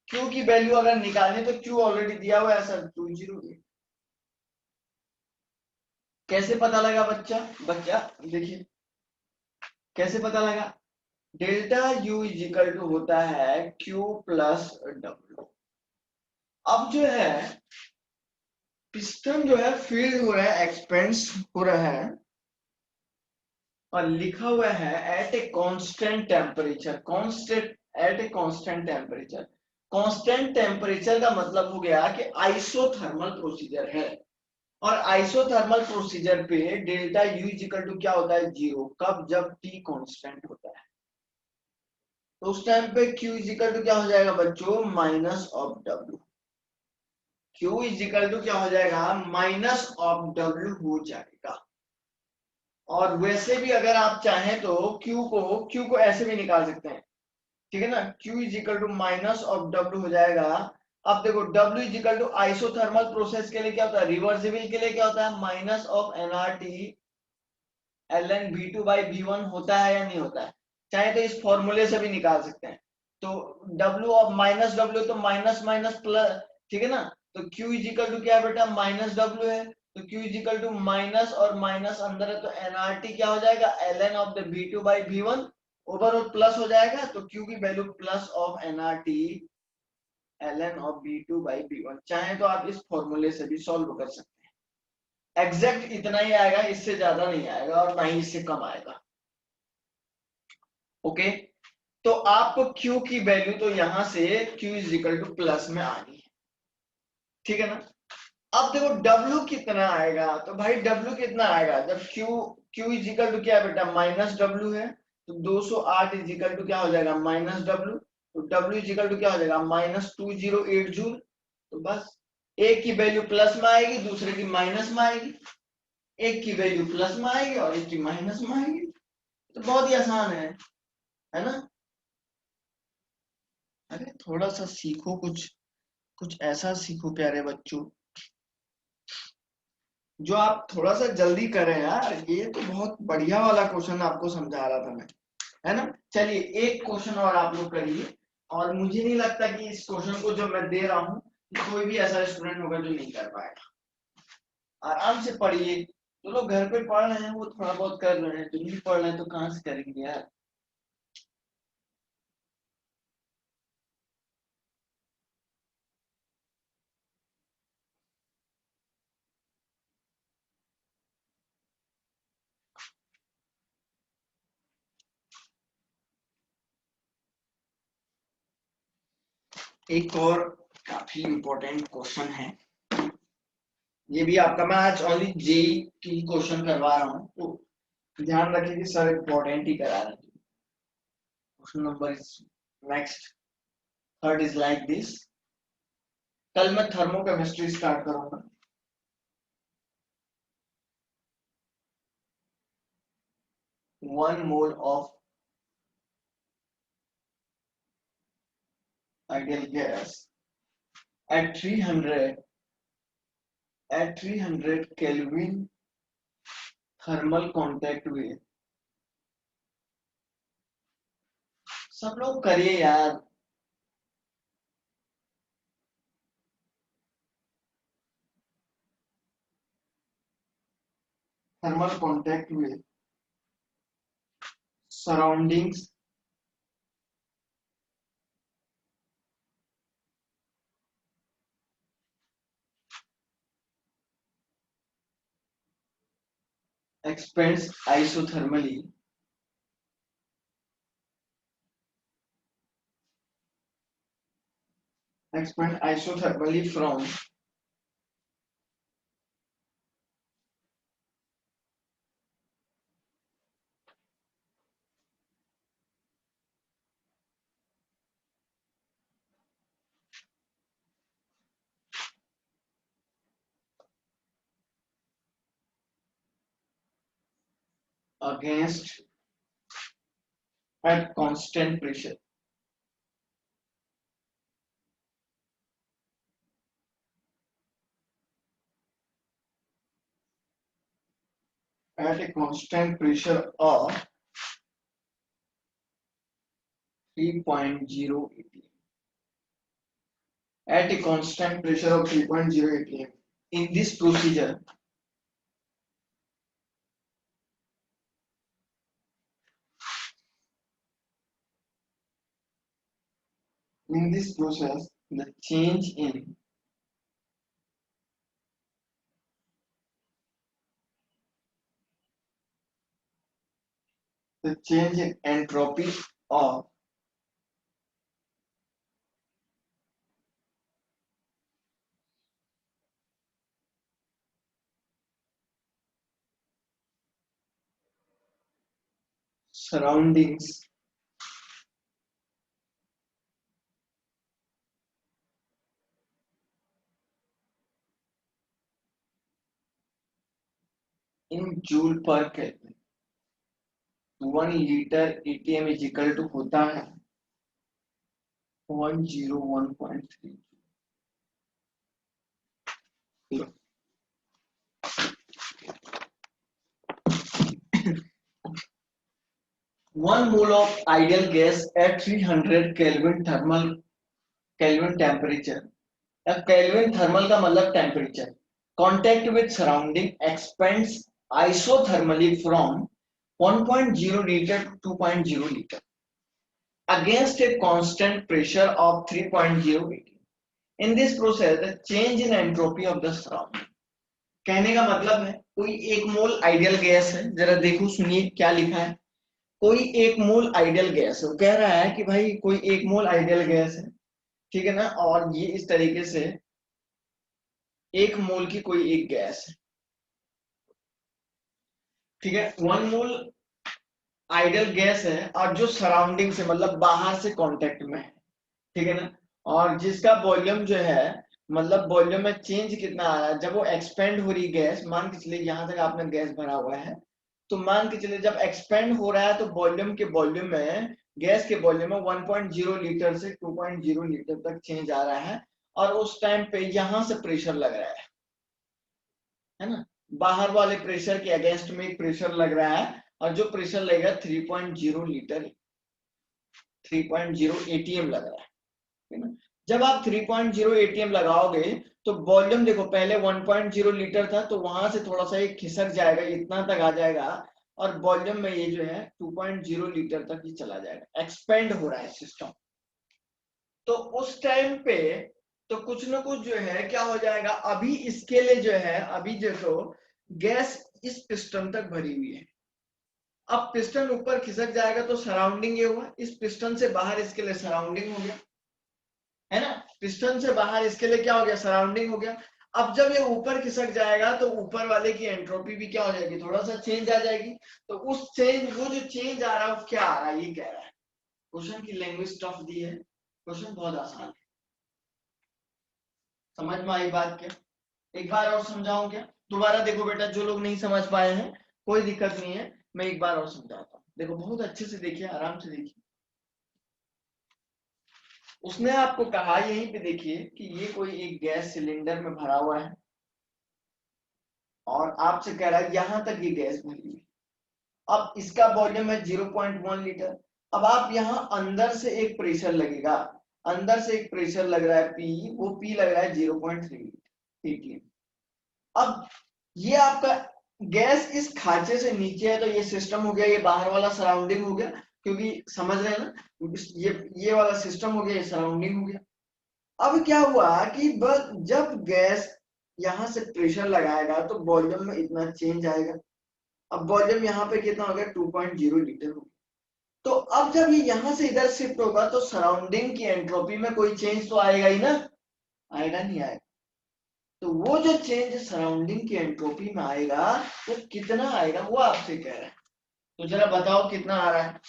क्यू की वैल्यू अगर निकालनी तो क्यू ऑलरेडी दिया हुआ है सर 208। कैसे पता लगा बच्चा? बच्चा देखिए कैसे पता लगा। डेल्टा यू इजिकल टू होता है क्यू प्लस डब्ल्यू। अब जो है पिस्टन जो है फील्ड हो रहा है, एक्सपेंस हो रहा है और लिखा हुआ है at a constant temperature. Constant at a constant temperature. Constant temperature का मतलब हो गया कि आइसोथर्मल प्रोसीजर है। और आइसोथर्मल प्रोसीजर पे डेल्टा यू इजिकल टू क्या होता है 0। कब? जब टी कांस्टेंट होता है। तो उस टाइम पे Q इजिकल टू क्या हो जाएगा बच्चों? Minus of W। Q is equal to क्या हो जाएगा? माइनस ऑफ W हो जाएगा। और वैसे भी अगर आप चाहें तो Q को ऐसे भी निकाल सकते हैं, ठीक है ना। Q is equal to minus of W हो जाएगा। अब देखो W is equal to isothermal process के लिए क्या होता है, रिवर्सिबल के लिए क्या होता है, minus of nRT ln V2 by V1 होता है या नहीं होता है। चाहे तो इस फॉर्मूले से भी निकाल सकते हैं। तो W और माइनस W तो माइनस माइनस प्लस, ठीक है ना। तो Q इजिकल टू क्या है बेटा? माइनस W है। तो Q इजिकल टू माइनस और माइनस अंदर है तो nRT क्या हो जाएगा? ln of the V2 by V1 overall plus हो जाएगा। तो Q की value plus of nRT ln of V2 by V1। चाहे तो आप इस फॉर्मूले से भी सॉल्व कर सकते हैं। एग्जैक्ट इतना ही आएगा, इससे ज्यादा नहीं आएगा और ना ही इससे कम आएगा। ओके, तो आपको Q की वैल्यू तो यहां से Q is equal two plus में आनी है, ठीक है ना। अब देखो W कितना आएगा, तो भाई W कितना आएगा जब Q इज इक्वल टू क्या है बेटा? माइनस W है। तो 208 इज इक्वल टू क्या हो जाएगा? Minus W। तो W इज इक्वल टू क्या हो जाएगा? Minus 208 joule. तो बस एक की वैल्यू प्लस में आएगी, दूसरे की माइनस में आएगी। एक की वैल्यू प्लस में आएगी और एक की माइनस में आएगी। तो बहुत ही आसान है ना। अरे थोड़ा सा सीखो, कुछ कुछ ऐसा सीखो प्यारे बच्चों जो आप थोड़ा सा जल्दी करें यार। ये तो बहुत बढ़िया वाला क्वेश्चन आपको समझा रहा था मैं, है ना। चलिए एक क्वेश्चन और आप लोग करिए। और मुझे नहीं लगता कि इस क्वेश्चन को जो मैं दे रहा हूँ कोई भी ऐसा स्टूडेंट होगा जो नहीं कर पाएगा। आराम से पढ़िए। जो लोग घर पे पढ़ रहे हैं वो थोड़ा बहुत कर रहे हैं, जो नहीं पढ़ रहे हैं तो कहाँ से करेंगे यार। एक और काफी इंपॉर्टेंट क्वेश्चन है, ये भी आपका, मैं आज ओनली जेई की क्वेश्चन करवा रहा हूँ तो ध्यान रखिए कि सर इंपॉर्टेंट ही करा रहे हैं। Question number is next, third is like this. कल मैं थर्मोकेमिस्ट्री स्टार्ट करूंगा। 1 mole of ideal gas at 300 Kelvin thermal contact with। सब लोग करिए यार। Thermal contact with surroundings expands isothermally from against at constant pressure. At a constant pressure of 3.0 atm. At a constant pressure of 3.0 atm. In this procedure, in this process, the change in entropy of surroundings in joule per Kelvin. 1 liter ATM is equal to होता है 101.3. One mole of ideal gas at 300 Kelvin temperature. अब Kelvin thermal का मतलब temperature. Contact with surrounding expands isothermally from 1.0 liter to 2.0 liter against a constant pressure of 3.0 atm. In this process, the change in entropy of the surrounding. कहने का मतलब है कोई एक मोल ideal gas है, जरा देखो सुनिए क्या लिखा है. कोई एक मोल आइडियल गैस है, वो कह रहा है कि भाई कोई एक मोल आइडियल गैस है, ठीक है ना, और ये इस तरीके से एक मोल की कोई एक गैस है, ठीक है. 1 मोल आइडियल गैस है और जो सराउंडिंग से मतलब बाहर से कांटेक्ट में है, ठीक है ना, और जिसका वॉल्यूम जो है मतलब वॉल्यूम में चेंज कितना आ रहा है जब वो एक्सपेंड हो रही गैस. मान के चलिए यहां तक आपने गैस भरा हुआ है, तो मान के चलिए जब एक्सपेंड हो रहा है तो वॉल्यूम में गैस के वॉल्यूम में 1.0 लीटर से 2.0 लीटर तक चेंज आ रहा है, और उस टाइम पे यहां से प्रेशर लग रहा है ना, बाहर वाले प्रेशर के अगेंस्ट में एक प्रेशर लग रहा है, और जो प्रेशर लगेगा 3.0 लीटर 3.0 एटीएम लग रहा है ना. जब आप 3.0 एटीएम लगाओगे तो वॉल्यूम देखो पहले 1.0 लीटर था, तो वहां से थोड़ा सा ये खिसक जाएगा, इतना तक आ जाएगा, और वॉल्यूम में ये जो है 2.0 लीटर तक ही चला जाएगा, एक्सपेंड हो रहा है सिस्टम. तो उस टाइम पे तो कुछ ना कुछ जो है क्या हो जाएगा, अभी इसके लिए जो है अभी देखो गैस इस पिस्टन तक भरी हुई है, अब पिस्टन ऊपर खिसक जाएगा तो सराउंडिंग ये हुआ, इस पिस्टन से बाहर इसके लिए सराउंडिंग हो गया, है ना, पिस्टन से बाहर इसके लिए क्या हो गया, सराउंडिंग हो गया. अब जब ये ऊपर खिसक जाएगा तो ऊपर वाले की एंट्रोपी भी क्या हो जाएगी, थोड़ा सा चेंज आ जाएगी. तो उस चेंज वो जो चेंज आ रहा है वो क्या आ रहा है, ये कह रहा है. क्वेश्चन की लैंग्वेज टफ दी है, क्वेश्चन बहुत आसान है. समझ में आई बात क्या, एक बार और समझाऊं क्या, दोबारा देखो बेटा, जो लोग नहीं समझ पाए हैं कोई दिक्कत नहीं है, मैं एक बार और समझाता हूँ. देखो बहुत अच्छे से देखिए, आराम से देखिए. उसने आपको कहा यहीं पे देखिए कि ये कोई एक गैस सिलेंडर में भरा हुआ है, और आपसे कह रहा है यहां तक ये गैस भरी हुई. अब इसका वॉल्यूम है 0.1 लीटर. अब आप यहां अंदर से एक प्रेशर लगेगा, अंदर से एक प्रेशर लग रहा है पी, वो पी लग रहा है 0.3 एटीएम. अब ये आपका गैस इस खांचे से नीचे है, तो ये सिस्टम हो गया, ये बाहर वाला सराउंडिंग हो गया, क्योंकि समझ रहे हैं ना, ये वाला सिस्टम हो गया, ये सराउंडिंग हो गया. अब क्या हुआ कि जब गैस यहां से प्रेशर लगाएगा तो वॉल्यूम में इतना चेंज आएगा, अब वॉल्यूम यहाँ पे कितना हो गया 2.0 लीटर हो गया। तो अब जब ये यहां से इधर शिफ्ट होगा तो सराउंडिंग की एंट्रोपी में कोई चेंज तो आएगा ही ना, आएगा नहीं आएगा। तो वो जो चेंज सराउंडिंग की एंट्रोपी में आएगा वो कितना आएगा वो आपसे कह रहा है। तो जरा बताओ कितना आ रहा है।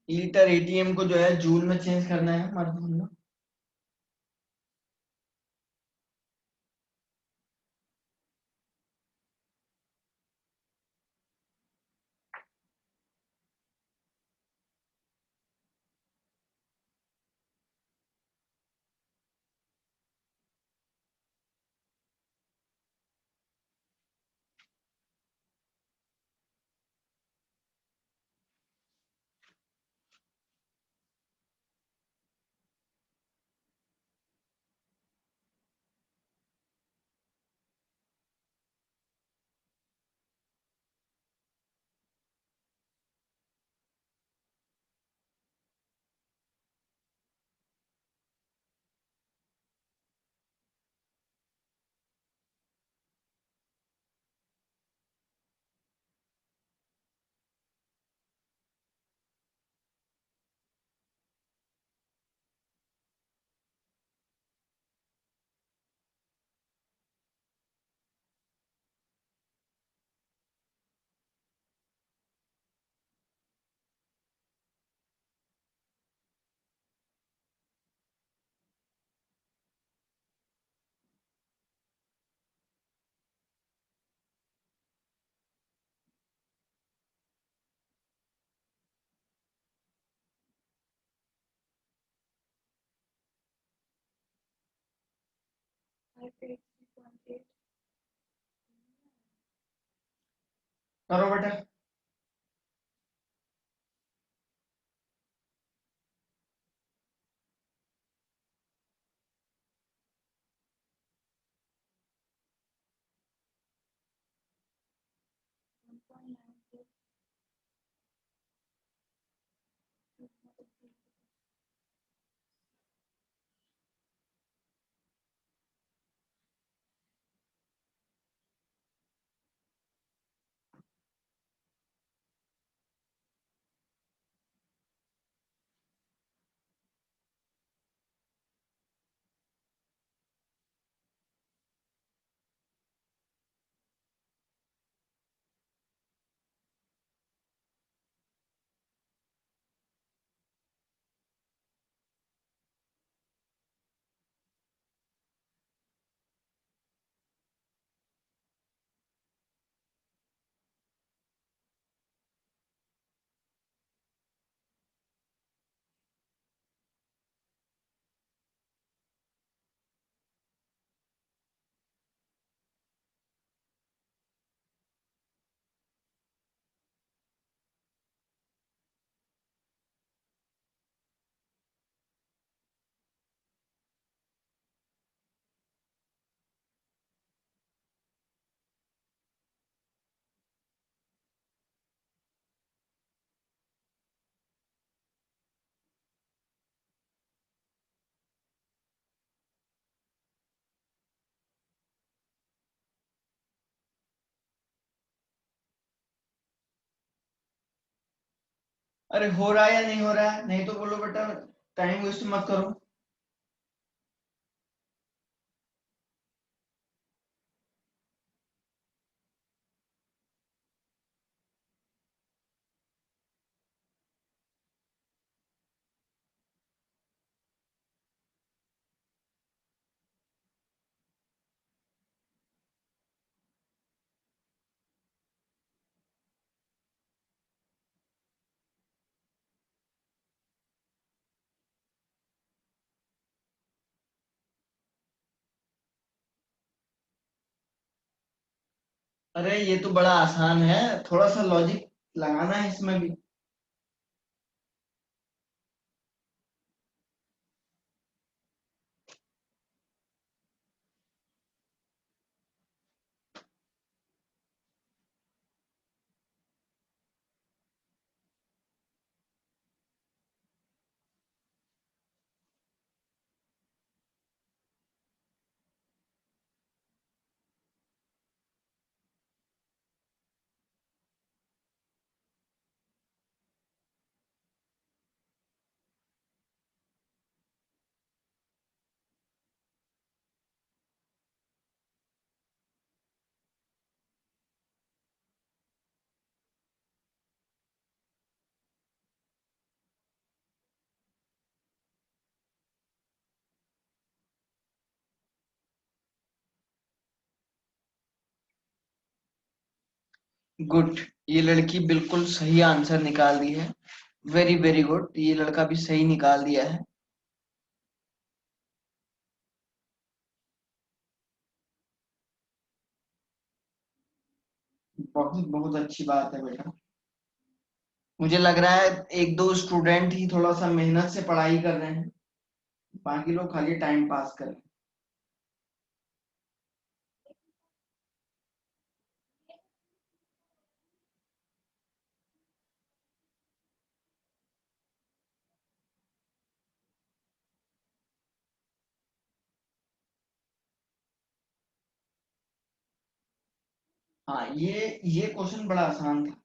लीटर एटीएम को जो है जूल में चेंज करना है हमारे को। करो बेटा। अरे हो रहा है या नहीं हो रहा है, नहीं तो बोलो बेटा, टाइम वेस्ट मत करो। अरे ये तो बड़ा आसान है, थोड़ा सा लॉजिक लगाना है इसमें भी। गुड, ये लड़की बिल्कुल सही आंसर निकाल दी है। वेरी वेरी गुड, ये लड़का भी सही निकाल दिया है। बहुत बहुत अच्छी बात है बेटा। मुझे लग रहा है एक दो स्टूडेंट ही थोड़ा सा मेहनत से पढ़ाई कर रहे हैं, बाकी लोग खाली टाइम पास कर रहे हैं। हाँ, ये क्वेश्चन बड़ा आसान था।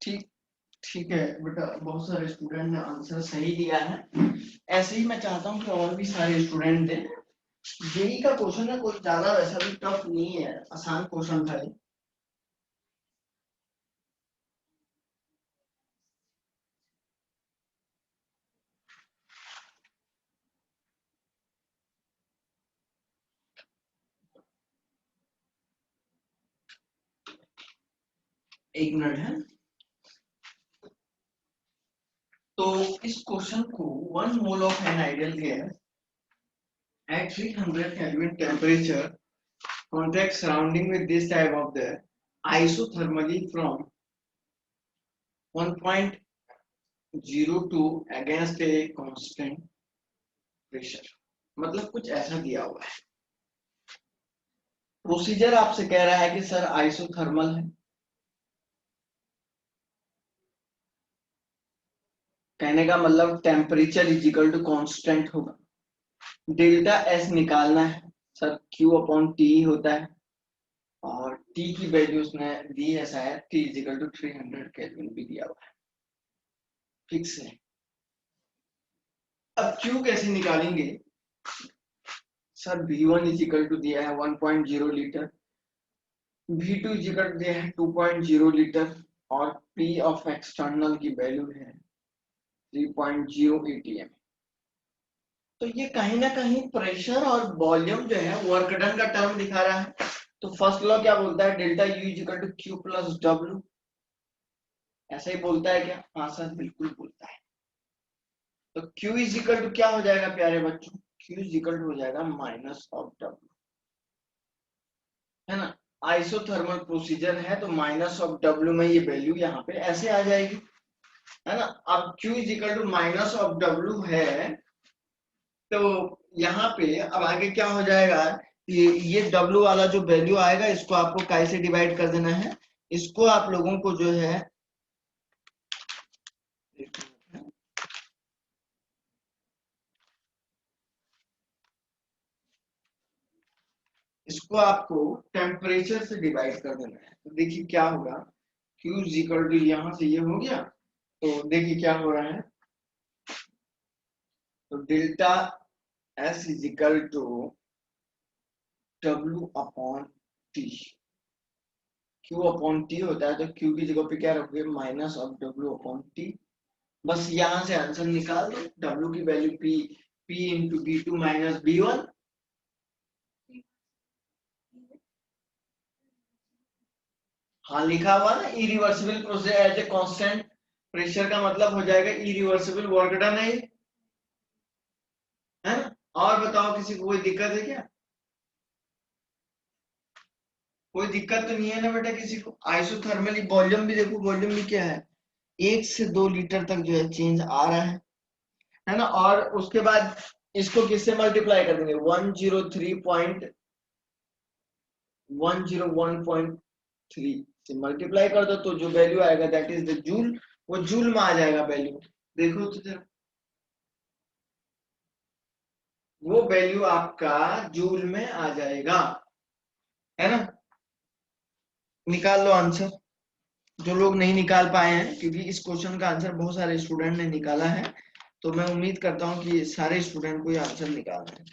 ठीक ठीक है बेटा, बहुत सारे स्टूडेंट ने आंसर सही दिया है। ऐसे ही मैं चाहता हूँ कि और भी सारे स्टूडेंट दें। जेई का क्वेश्चन है, कोई ज्यादा वैसा भी टफ नहीं है, आसान क्वेश्चन था ये। एक मिनट है। तो इस क्वेश्चन को, 1 mole of an ideal gas at 300 Kelvin temperature contact surrounding with this type of the isothermally from 1.02 against a constant pressure। मतलब कुछ ऐसा दिया हुआ है। प्रोसीजर आपसे कह रहा है कि सर आइसोथर्मल है। कहने का मतलब temperature is equal to constant होगा। डेल्टा एस निकालना है सर, क्यू अपॉन टी होता है, और टी की वैल्यू उसने दी है शायद, T is equal to 300 kelvin भी दिया हुआ है। फिक्स है। अब क्यू कैसे निकालेंगे sir? V1 is equal to दिया है 1.0 litre, V2 is equal to दिया है 2.0 लीटर, और P ऑफ एक्सटर्नल की वैल्यू है 3.0 ATM। तो ये कहीं ना कहीं प्रेशर और वॉल्यूम जो है वर्क डन का टर्म दिखा रहा है। तो फर्स्ट लॉ क्या बोलता है? Delta U is equal to Q plus W। ऐसा ही बोलता है क्या? हाँ सर, बिल्कुल बोलता है। तो Q इज इक्वल टू क्या हो जाएगा प्यारे बच्चों? Q इज इक्वल टू हो जाएगा माइनस ऑफ W, है ना? आइसोथर्मल प्रोसीजर है तो माइनस ऑफ W में ये वैल्यू यहाँ पे ऐसे आ जाएगी, है ना? अब Q is equal to minus of W है, तो यहाँ पे अब आगे क्या हो जाएगा? ये W वाला जो वैल्यू आएगा, इसको आपको काय से डिवाइड कर देना है। इसको आप लोगों को जो है, इसको आपको टेम्परेचर से डिवाइड कर देना है। तो देखिए क्या होगा, Q इज इक्वल टू यहाँ से ये हो गया, तो देखिए क्या हो रहा है। तो delta S is equal to W upon T। Q upon T होता है, तो Q की जगह पे क्या रखोगे? Minus of W upon T। बस यहां से आंसर निकाल दो। W की value P into B2 minus B1। हाँ, लिखा हुआ ना, irreversible process at a constant pressure का मतलब हो जाएगा इरिवर्सिबल वर्क डन है ना? और बताओ, किसी को कोई दिक्कत है क्या? कोई दिक्कत तो नहीं है ना बेटा किसी को? आइसोथर्मली वॉल्यूम भी देखो, वॉल्यूम भी क्या है, 1 से 2 लीटर तक जो है चेंज आ रहा है। है ना, और उसके बाद इसको किससे मल्टीप्लाई कर देंगे, 101.3 से मल्टीप्लाई कर दो, तो जो वैल्यू आएगा दैट इज द जूल, वो जूल में आ जाएगा वैल्यू। देखो तो जरा, वो वैल्यू आपका जूल में आ जाएगा, है ना। निकाल लो आंसर, जो लोग नहीं निकाल पाए हैं, क्योंकि इस क्वेश्चन का आंसर बहुत सारे स्टूडेंट ने निकाला है, तो मैं उम्मीद करता हूं कि सारे स्टूडेंट को ये आंसर निकालना है।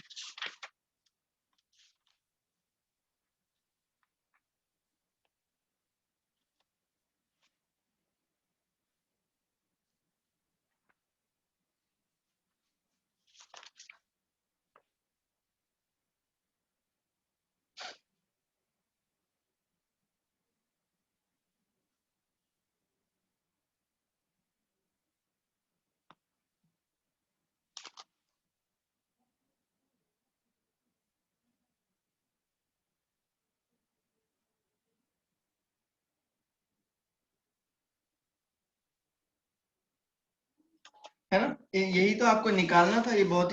है ना, यही तो आपको निकालना था, ये बहुत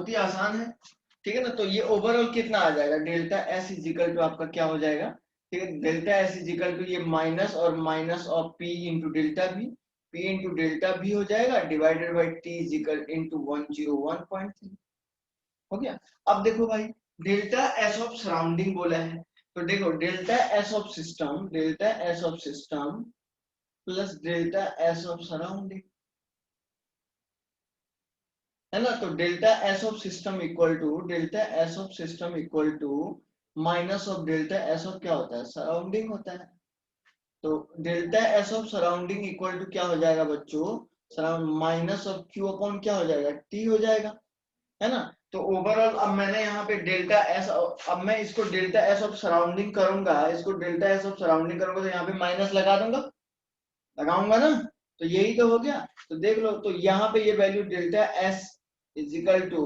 ही आसान है। ठीक है ना, तो ये ओवरऑल कितना आ जाएगा, डेल्टा एस इजिकल टू आपका क्या हो जाएगा, ठीक है, डेल्टा एस इजिकल टू ये माइनस और minus of P into delta V, P into delta V हो जाएगा, divided by T is equal into 101.3, हो गया। अब देखो भाई, डेल्टा एस ऑफ सराउंडिंग बोला है, तो देखो delta S of system, delta S of system plus delta S of surrounding, है ना, तो delta S of system equal to, delta S of system equal to minus of delta S of क्या होता है, सराउंडिंग होता है। तो delta S of surrounding equal to क्या हो जाएगा बच्चों, surround minus of Q upon क्या हो जाएगा, टी हो जाएगा, है ना। तो ओवरऑल अब मैंने यहाँ पे डेल्टा एस, अब मैं इसको डेल्टा एस ऑफ सराउंडिंग करूंगा, इसको डेल्टा एस ऑफ सराउंडिंग करूंगा, तो यहाँ पे माइनस लगा दूंगा, लगाऊंगा ना, तो यही तो हो गया। तो देख लो, तो यहाँ पे ये value delta S is equal to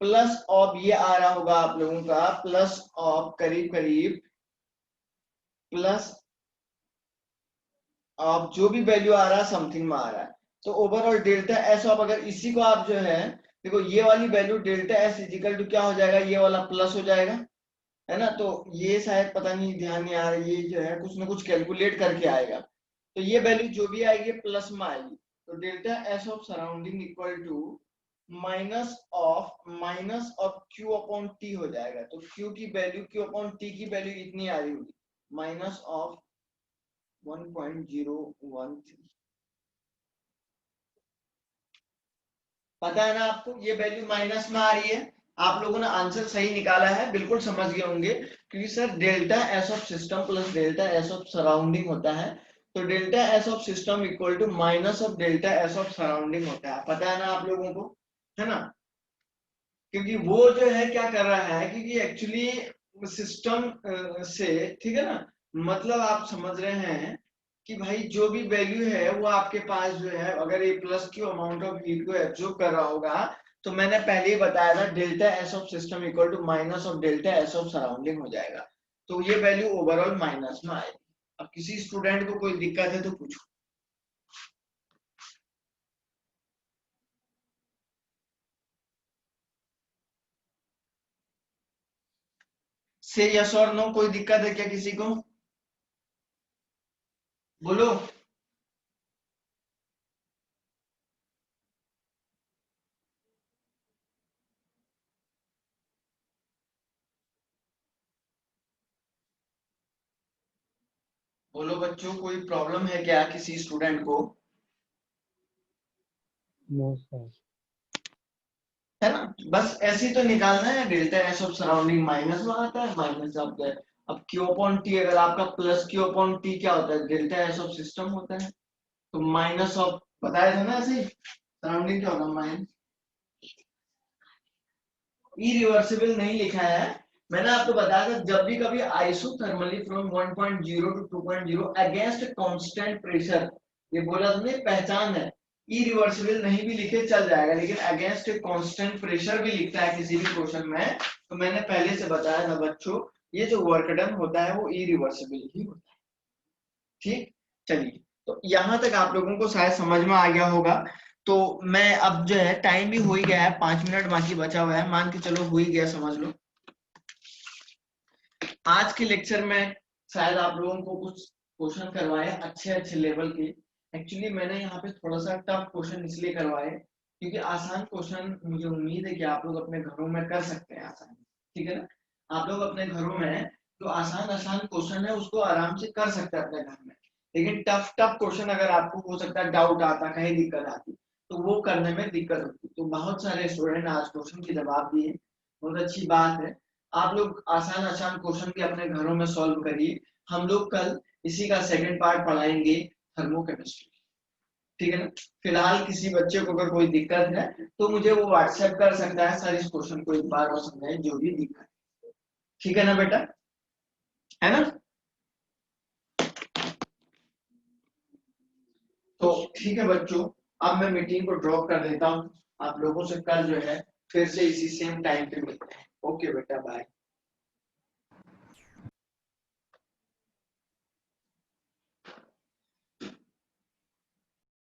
plus of, ये आ रहा होगा आप लोगों का प्लस ऑफ करीब करीब प्लस ऑफ जो भी वैल्यू आ रहा है समथिंग में आ रहा है। तो ओवरऑल डेल्टा एस ऑफ, अगर इसी को आप जो है, देखो ये वाली value delta S is equal to क्या हो जाएगा, ये वाला प्लस हो जाएगा, है ना। तो ये शायद पता नहीं, ध्यान नहीं आ रहा, ये जो है कुछ ना कुछ कैलकुलेट करके आएगा, तो ये वैल्यू जो भी आएगी प्लस में आएगी। तो delta S of surrounding equal to minus of Q upon T हो जाएगा। तो क्यू की वैल्यू, क्यू अपॉन टी की वैल्यू इतनी आ रही होगी, माइनस ऑफ 1.013। पता है ना आपको, ये वैल्यू माइनस में आ रही है। आप लोगों ने आंसर सही निकाला है, बिल्कुल समझ गए होंगे, क्योंकि sir delta S of system plus delta S of surrounding होता है, तो delta S of system equal to minus of delta S of surrounding होता है, पता है ना आप लोगों को, है ना। क्योंकि वो जो है क्या कर रहा है, क्योंकि एक्चुअली सिस्टम से, ठीक है ना, मतलब आप समझ रहे हैं कि भाई जो भी वैल्यू है वो आपके पास जो है, अगर ये plus Q amount of heat को एब्जॉर्ब कर रहा होगा, तो मैंने पहले ही बताया था delta S of system equal to minus of delta S of surrounding हो जाएगा, तो ये वैल्यू ओवरऑल माइनस में आएगी। अब किसी स्टूडेंट को कोई दिक्कत है तो पूछो। से यस और नो, कोई दिक्कत है क्या किसी को, बोलो। बोलो बच्चों, कोई प्रॉब्लम है क्या किसी स्टूडेंट को, नो सर। है ना। बस ऐसे ही तो निकालना है, delta S of surrounding minus में आता है, माइनस ऑफ द, अब क्यू अपॉन टी, अगर आपका प्लस क्यू अपॉन टी क्या होता है, डेल्टा एस ऑफ सिस्टम होता है, तो माइनस ऑफ, बताया था ना ऐसे ही, सराउंडिंग क्या होगा, माइनस, इरिवर्सिबल नहीं लिखा है, मैंने आपको बताया था, जब भी कभी isothermally from 1.0 to 2.0 against constant pressure, ये बोला तुमने, पहचान है, इरिवर्सिबल नहीं भी लिखे चल जाएगा, लेकिन अगेंस्ट कांस्टेंट प्रेशर भी लिखता है किसी भी क्वेश्चन में, तो मैंने पहले से बताया था बच्चों, ये जो वर्क डन होता है वो इरिवर्सिबल ही होता है। ठीक, चलिए, तो यहां तक आप लोगों को शायद समझ में आ गया होगा। तो मैं अब जो है टाइम भी हो ही गया है, 5 मिनट बाकी बचा हुआ है, मान के चलो हो ही गया समझ लो। आज के लेक्चर में शायद आप लोगों को कुछ क्वेश्चन करवाए अच्छे अच्छे लेवल के। एक्चुअली मैंने यहाँ पे थोड़ा सा टफ क्वेश्चन इसलिए करवाए क्योंकि आसान क्वेश्चन मुझे उम्मीद है कि आप लोग अपने घरों में कर सकते हैं आसानी, ठीक है ना। आप लोग अपने घरों में जो आसान आसान क्वेश्चन है उसको आराम से कर सकते हैं अपने घर में, लेकिन टफ टफ क्वेश्चन अगर आपको हो सकता है डाउट आता, कहीं दिक्कत आती, तो वो करने में दिक्कत होती। तो बहुत सारे स्टूडेंट आज क्वेश्चन के जवाब दिए, बहुत अच्छी बात है। आप लोग आसान आसान क्वेश्चन भी अपने घरों में सॉल्व करिए। हम लोग कल इसी का सेकंड पार्ट पढ़ाएंगे, थर्मोकेमिस्ट्री, ठीक है ना। फिलहाल किसी बच्चे को अगर कोई दिक्कत है तो मुझे वो व्हाट्सएप कर सकता है, सर इस क्वेश्चन को एक बार और समझाएं, जो भी दिक्कत है, ठीक है ना बेटा, है ना। तो ठीक है बच्चों, अब मैं मीटिंग को ड्रॉप कर देता हूँ। आप लोगों से कल जो है फिर से इसी सेम टाइम पे मिलते हैं। ओके बेटा, बाय।